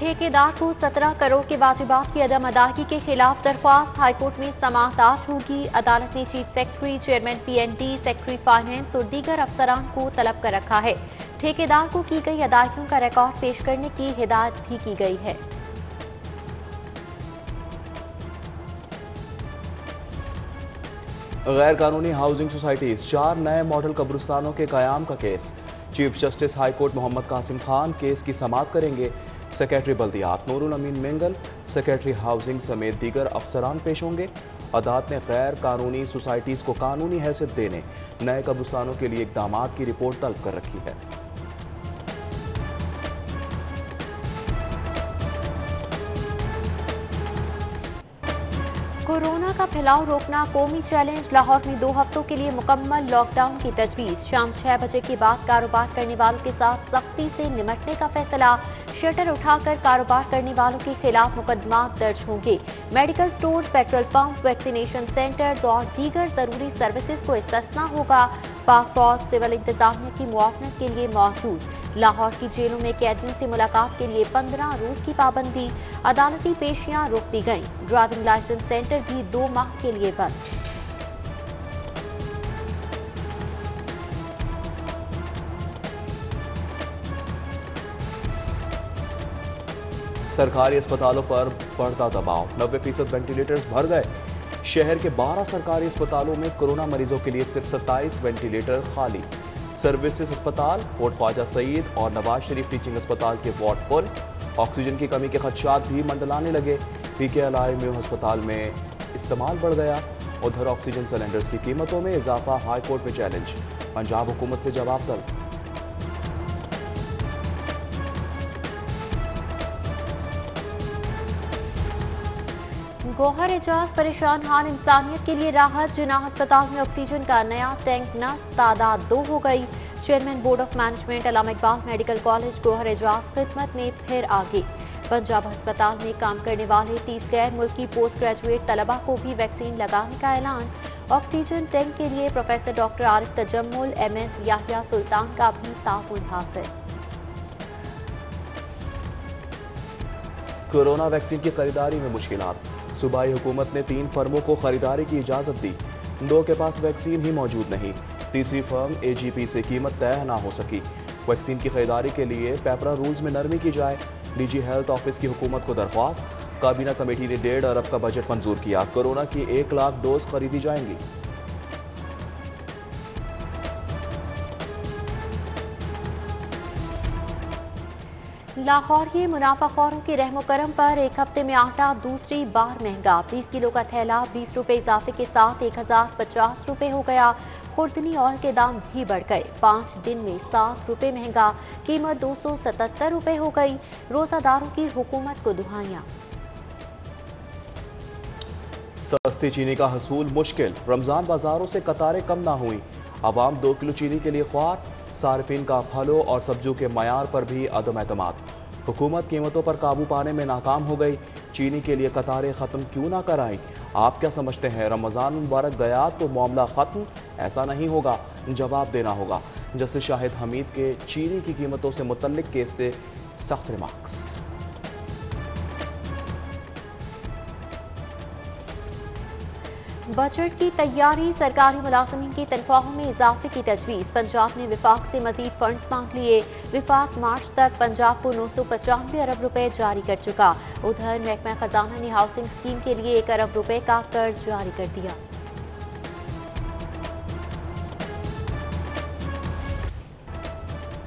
ठेकेदार को 17 करोड़ के वाजिबात की अदम अदायगी के खिलाफ दरख्वास्त। हाईकोर्ट में समाअत आज होगी। अदालत ने chief secretary, chairman PND, secretary finance और दीगर अफसरान को तलब कर रखा है। ठेकेदार को की गई अदायगियों का रिकॉर्ड पेश करने की हिदायत भी की गई है। गैर कानूनी हाउसिंग सोसाइटीज, 4 नए मॉडल कब्रिस्तानों के कयाम का case. Chief justice high court Mohammad Qasim Khan case की समाअत करेंगे। सेक्रेटरी बल्दियात नूरुल अमीन मेंगल, सेक्रेटरी हाउसिंग समेत दीगर अफसरान पेश होंगे। अदालत ने गैर कानूनी सोसाइटीज़ को कानूनी हैसियत देने नए कब्रिस्तानों के लिए इकदाम की रिपोर्ट तलब कर रखी है। कोरोना का फैलाव रोकना कौमी चैलेंज। लाहौर में 2 हफ्तों के लिए मुकम्मल लॉकडाउन की तजवीज़। शाम 6 बजे के बाद कारोबार करने वालों के साथ सख्ती से निपटने का फैसला। शटर उठाकर कारोबार करने वालों के खिलाफ मुकदमा दर्ज होंगे। Medical stores, petrol pump, vaccination centres और दीगर जरूरी सर्विसेज को इस्तिस्ना होगा। पाक फौज सिविल इंतजामिया की मुआवनत के लिए मौजूद। लाहौर की जेलों में कैदियों से मुलाकात के लिए 15 रोज की पाबंदी। अदालती पेशियां रोक दी गईं। ड्राइविंग लाइसेंस सेंटर भी 2 माह के लिए बंद। सरकारी अस्पतालों पर बढ़ता दबाव, 90% वेंटिलेटर्स भर गए। शहर के 12 सरकारी अस्पतालों में कोरोना मरीजों के लिए सिर्फ 27 वेंटिलेटर खाली। सर्विसेज अस्पताल, कोट ख्वाजा सईद और नवाज शरीफ टीचिंग अस्पताल के वार्ड फुल। ऑक्सीजन की कमी के खदशात भी मंडलाने लगे। पीकेएलआई में अस्पताल में इस्तेमाल बढ़ गया। उधर ऑक्सीजन सिलेंडर्स की कीमतों में इजाफा, हाई कोर्ट में चैलेंज। पंजाब हुकूमत से जवाब तलब। गौहर एजाज परेशान हाल इंसानियत के लिए राहत। जिनाह अस्पताल में ऑक्सीजन का नया टैंक नस्ब, तादाद 2 हो गई। Chairman board of management Allama Iqbal medical college Gohar Ejaz खिदमत में फिर आगे। पंजाब अस्पताल में काम करने वाले 30 गैर मुल्की पोस्ट ग्रेजुएट तलबा को भी वैक्सीन लगाने का ऐलान। ऑक्सीजन टैंक के लिए professor doctor Arif Tajammul, MS Yahya Sultan का भी ताउन हासिल। कोरोना वैक्सीन की खरीदारी में मुश्किलात। सूबाई हुकूमत ने 3 फर्मों को खरीदारी की इजाजत दी। 2 के पास वैक्सीन ही मौजूद नहीं। तीसरी फर्म AGP से कीमत तय ना हो सकी। वैक्सीन की खरीदारी के लिए पेपरा रूल्स में नरमी की जाए। DG हेल्थ ऑफिस की हुकूमत को दरख्वास्त। काबीना कमेटी ने 1.5 अरब का बजट मंजूर किया। कोरोना की 1 लाख डोज खरीदी जाएंगी। लाहौर के मुनाफाखोरों के रहमो करम पर 1 हफ्ते में आटा दूसरी बार महंगा। 20 किलो का थैला 20 रुपए इजाफे के साथ 1050 रुपए हो गया। खुर्दनी ऑयल के दाम भी बढ़ गए। 5 दिन में 7 रुपए महंगा। कीमत 277 रुपए हो गई। रोजादारों की हुकूमत को दुहाइयां। सस्ती चीनी का हसूल मुश्किल। रमजान बाजारों से कतारें कम ना हुई। आवाम 2 किलो चीनी के लिए ख्वार। सार्फिन का फलों और सब्जियों के मयार पर भी अदम एतमाद। हुकूमत कीमतों पर काबू पाने में नाकाम हो गई। चीनी के लिए कतारें ख़त्म क्यों ना कराएं? आप क्या समझते हैं, रमज़ान मुबारक गया तो मामला ख़त्म? ऐसा नहीं होगा, जवाब देना होगा। जस्टिस शाहिद हमीद के चीनी की कीमतों से मुतल्लिक केस से सख्त रिमार्क्स। बजट की तैयारी, सरकारी मुलाजमीन की तनख्वाहों में इजाफे की तजवीज़। पंजाब ने विफाक से मजीद फंड्स मांग लिए। विफाक मार्च तक पंजाब को 995 अरब रुपए जारी कर चुका। उधर महकमा खजाना ने हाउसिंग स्कीम के लिए 1 अरब रुपए का कर्ज जारी कर दिया।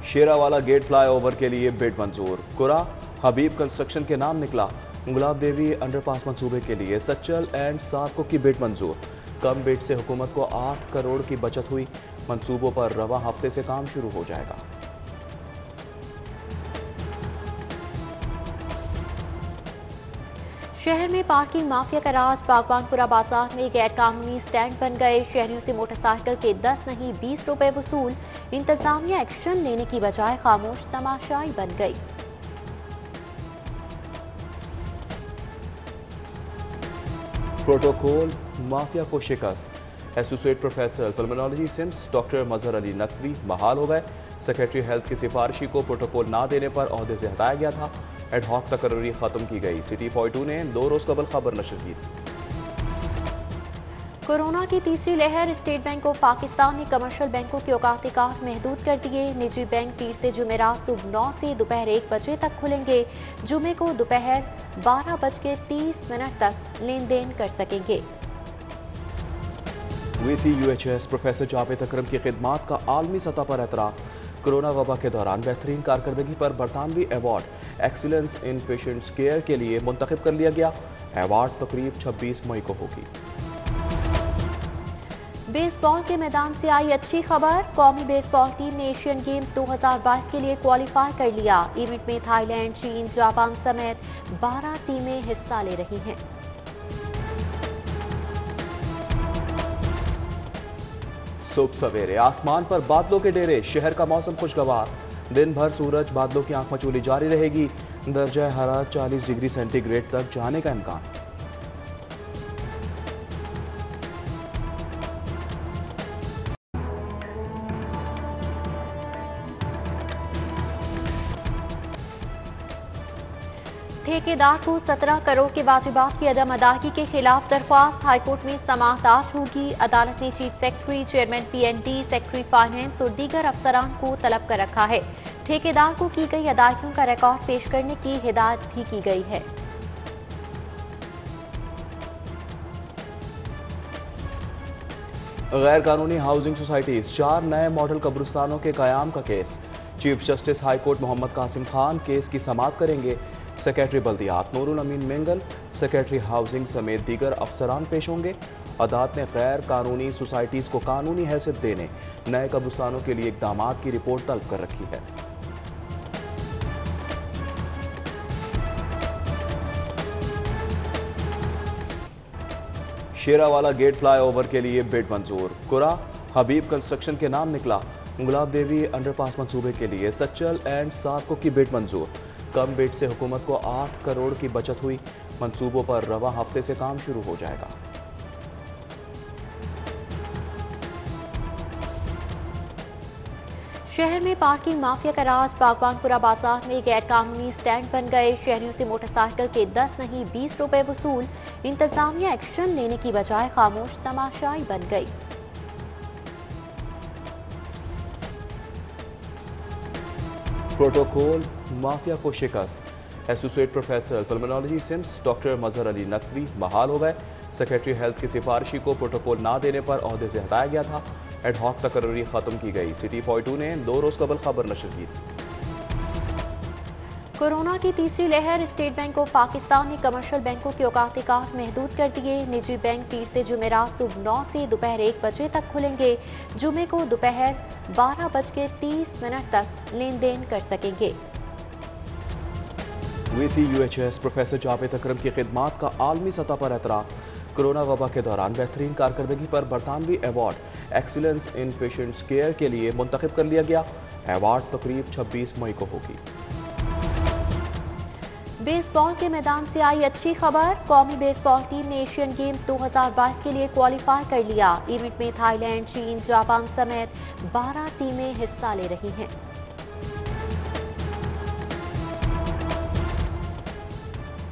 शेरावाला गेट फ्लाईओवर के लिए बिड मंजूर। कुरा हबीब कंस्ट्रक्शन के नाम निकला। गुलाब देवी अंडरपास मंसूबे के लिए सच्चल एंड साको की बिड मंजूर। कम बिड से हुकूमत को 8 करोड़ की बचत हुई। मंसूबों पर रवा हफ्ते से काम शुरू हो जाएगा। शहर में पार्किंग माफिया का राज। बागवानपुरा बाजार में गैर कानूनी स्टैंड बन गए। शहरियों से मोटरसाइकिल के 10 नहीं 20 रुपए वसूल। इंतजामिया एक्शन लेने की बजाय खामोश तमाशाई बन गई। प्रोटोकॉल माफिया को शिकस्त। Associate professor pulmonology SIMS doctor Mazhar Ali Naqvi बहाल हो गए। सेक्रेटरी हेल्थ की सिफारिशी को प्रोटोकॉल ना देने पर ओहदे से हटाया गया था। एडहॉक तकर्री खत्म की गई। सिटी 42 ने 2 रोज कबल खबर नशर की थी। कोरोना की तीसरी लहर। स्टेट बैंक ऑफ पाकिस्तान ने कमर्शियल बैंकों के औकात कार महदूद कर दिए। निजी बैंक पीर से जुमेरात सुबह 9 से दोपहर 1 बजे तक खुलेंगे। जुमे को दोपहर 12:30 तक लेन देन कर सकेंगे। VCUHS प्रोफेसर जावेद अकरम की खिदमात का आलमी सतह पर एतराफ़। कोरोना वबा के दौरान बेहतरीन कारकर्दगी पर बरतानवी award excellence in patients care के लिए मुंतखब कर लिया गया। अवार्ड तकरीब 26 मई को होगी। बेसबॉल के मैदान से आई अच्छी खबर। कौमी बेसबॉल टीम ने एशियन गेम्स 2022 के लिए क्वालिफाई कर लिया। इवेंट में थाईलैंड, चीन, जापान समेत 12 टीमें हिस्सा ले रही हैं। सुबह सवेरे आसमान पर बादलों के डेरे। शहर का मौसम खुशगवार। दिन भर सूरज बादलों की आंख मचोली जारी रहेगी। दर्जा हरारत 40 डिग्री सेंटीग्रेड तक जाने का इम्कान। ठेकेदार को 17 करोड़ के वाजिबात की अदम अदायगी के खिलाफ दरख्वास्त। हाईकोर्ट में समाअत आज होगी। अदालत ने chief secretary, chairman PND, secretary finance और दीगर अफसरान को तलब कर रखा है। ठेकेदार को की गई अदायगियों का रिकॉर्ड पेश करने की हिदायत भी की गई है। गैर कानूनी हाउसिंग सोसाइटीज, 4 नए मॉडल कब्रिस्तानों के कयाम का case. Chief justice high court Mohammad Qasim Khan case की समाअत करेंगे। सेक्रेटरी बल्दियात नूरुल अमीन मेंगल, सेक्रेटरी हाउसिंग समेत दीगर अफसरान पेश होंगे। अदालत ने गैर कानूनी सोसाइटीज़ को कानूनी हैसियत देने नए कब्रिस्तानों के लिए इकदाम की रिपोर्ट तलब कर रखी है। शेरावाला गेट फ्लाईओवर के लिए बिड मंजूर। कुरा हबीब कंस्ट्रक्शन के नाम निकला। गुलाब देवी अंडरपास मंसूबे के लिए सच्चल एंड साको की बिड मंजूर। कम बिड से हुकूमत को 8 करोड़ की बचत हुई। मंसूबों पर रवा हफ्ते से काम शुरू हो जाएगा। शहर में पार्किंग माफिया का राज। बागवानपुरा बाजार में गैर कानूनी स्टैंड बन गए। शहरियों से मोटरसाइकिल के 10 नहीं 20 रुपए वसूल। इंतजामिया एक्शन लेने की बजाय खामोश तमाशाई बन गई। प्रोटोकॉल माफिया को शिकस्त। Associate professor pulmonology SIMS doctor Mazhar Ali Naqvi बहाल हो गए। सेक्रेटरी हेल्थ की सिफारिशी को प्रोटोकॉल ना देने पर ओहदे से हटाया गया था। एडहॉक तकर्री खत्म की गई। सिटी 42 ने 2 रोज कबल खबर नशर की थी। कोरोना की तीसरी लहर। स्टेट बैंक ऑफ पाकिस्तान ने कमर्शियल बैंकों के औकात कार महदूद कर दिए। निजी बैंक पीर से जुमेरात सुबह 9 से दोपहर 1 बजे तक खुलेंगे। जुमे को दोपहर 12:30 तक लेन देन कर सकेंगे। VCUHS प्रोफेसर जावेद अकरम की खिदमात का आलमी सतह पर एतराफ़। कोरोना वबा के दौरान बेहतरीन कारकर्दगी पर बरतानवी award excellence in patients care के लिए मुंतखब कर लिया गया। अवार्ड तकरीब 26 मई को होगी। बेसबॉल के मैदान से आई अच्छी खबर। कौमी बेसबॉल टीम ने एशियन गेम्स 2022 के लिए क्वालिफाई कर लिया। इवेंट में थाईलैंड, चीन, जापान समेत 12 टीमें हिस्सा ले रही हैं।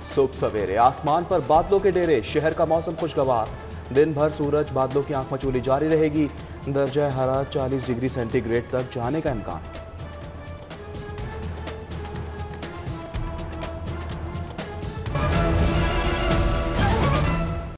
सुबह सवेरे आसमान पर बादलों के डेरे। शहर का मौसम खुशगवार। दिन भर सूरज बादलों की आंख मचोली जारी रहेगी। दर्जा हरारत 40 डिग्री सेंटीग्रेड तक जाने का इम्कान।